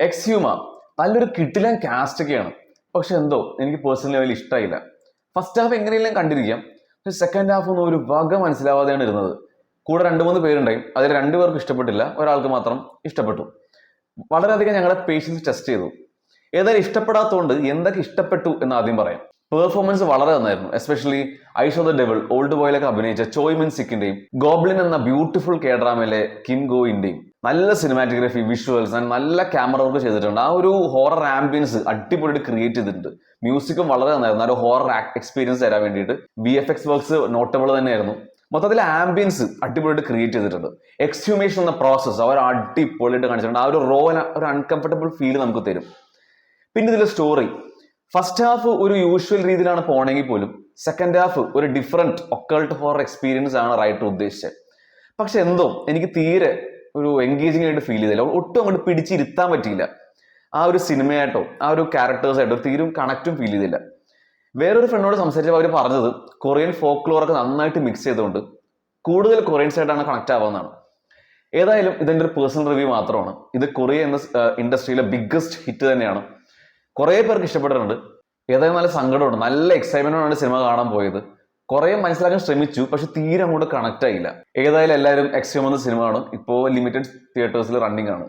എക്സ്ഹ്യൂമ നല്ലൊരു കിടിലൻ കാസ്റ്റ് ഒക്കെയാണ്. പക്ഷെ എന്തോ എനിക്ക് പേഴ്സണലി ലെവലിൽ ഇഷ്ടമായില്ല. ഫസ്റ്റ് ഹാഫ് എങ്ങനെയെല്ലാം കണ്ടിരിക്കാം, പക്ഷെ സെക്കൻഡ് ഹാഫ് ഒന്നും ഒരു വക മനസ്സിലാവാതെയാണ് ഇരുന്നത്. കൂടെ 2-3 പേരുണ്ടായി, അതിൽ 2 പേർക്ക് ഇഷ്ടപ്പെട്ടില്ല, ഒരാൾക്ക് മാത്രം ഇഷ്ടപ്പെട്ടു. വളരെയധികം ഞങ്ങളുടെ പേഷ്യൻസ് ടെസ്റ്റ് ചെയ്തു. ഏതായാലും ഇഷ്ടപ്പെടാത്തതുകൊണ്ട് എന്തൊക്കെ ഇഷ്ടപ്പെട്ടു എന്ന് ആദ്യം പറയാം. പെർഫോമൻസ് വളരെ നന്നായിരുന്നു. Especially I saw the devil old ബോയിലൊക്കെ അഭിനയിച്ച ചോയ് മിൻ സിക്കിന്റെയും ഗോബ്ലിൻ എന്ന ബ്യൂട്ടിഫുൾ കെ ഡ്രാമയിലെ കിം ഗോയിന്റെയും നല്ല സിനിമാറ്റോഗ്രഫി, വിഷ്വൽസ് ആൻഡ് നല്ല ക്യാമറ വർക്ക് ചെയ്തിട്ടുണ്ട്. ആ ഒരു ഹോറർ ആംബിയൻസ് അടിപൊളിയായിട്ട് ക്രിയേറ്റ് ചെയ്തിട്ടുണ്ട്. മ്യൂസിക്കും വളരെ നന്നായിരുന്നു. ആ ഒരു ഹോറർ എക്സ്പീരിയൻസ് തരാൻ വേണ്ടിയിട്ട് VFX വർക്ക്സ് നോട്ടബിൾ തന്നെയായിരുന്നു. മൊത്തത്തിൽ ആംബിയൻസ് അടിപൊളിയായിട്ട് ക്രിയേറ്റ് ചെയ്തിട്ടുണ്ട്. എക്സ്ഹ്യൂമേഷൻ എന്ന പ്രോസസ്സ് അവർ അടിപൊളിയായിട്ട് കാണിച്ചിട്ടുണ്ട്. ആ ഒരു ഒരു അൺകംഫർട്ടബിൾ ഫീൽ നമുക്ക് തരും. പിന്നെ ഇതിലെ സ്റ്റോറി, ഫസ്റ്റ് ഹാഫ് ഒരു യൂഷ്വൽ രീതിയിലാണ് പോണെങ്കിൽ പോലും സെക്കൻഡ് ഹാഫ് ഒരു ഡിഫറെന്റ് ഒക്കൾട്ട് ഹോറർ എക്സ്പീരിയൻസ് ആണ് റൈറ്റർ ഉദ്ദേശിച്ചത്. പക്ഷെ എന്തോ എനിക്ക് തീരെ ഒരു എൻഗേജിംഗ് ആയിട്ട് ഫീൽ ചെയ്തില്ല. ഒട്ടും അങ്ങോട്ട് പിടിച്ചിരുത്താൻ പറ്റിയില്ല. ആ ഒരു സിനിമയായിട്ടോ ആ ഒരു ക്യാരക്ടേഴ്സായിട്ടോ തീരും കണക്റ്റും ഫീൽ ചെയ്തില്ല. വേറൊരു ഫ്രണ്ടിനോട് സംസാരിച്ചപ്പോൾ അവർ പറഞ്ഞത് കൊറിയൻ ഫോക്ലോറൊക്കെ നന്നായിട്ട് മിക്സ് ചെയ്തുകൊണ്ട് കൂടുതൽ കൊറിയൻസ് ആയിട്ടാണ് കണക്ട് ആവുന്നതാണ്. ഏതായാലും ഇതെൻ്റെ ഒരു പേഴ്സണൽ റിവ്യൂ മാത്രമാണ്. ഇത് കൊറിയ എന്ന ഇൻഡസ്ട്രിയിലെ ബിഗ്ഗസ്റ്റ് ഹിറ്റ് തന്നെയാണ്. കുറേ പേർക്ക് ഇഷ്ടപ്പെട്ടിട്ടുണ്ട്. ഏതായാലും നല്ല സങ്കടമുണ്ട്. നല്ല എക്സൈറ്റ്മെന്റോടാണ് സിനിമ കാണാൻ പോയത്. കുറേ മനസ്സിലാക്കാൻ ശ്രമിച്ചു, പക്ഷെ തീരെ അങ്ങോട്ട് കണക്ട് ആയില്ല. ഏതായാലും എല്ലാവരും എക്സ്ഹ്യൂമൻ എന്ന സിനിമ കാണും. ഇപ്പോൾ ലിമിറ്റഡ് തിയേറ്റേഴ്സിൽ റണ്ണിങ് ആണ്.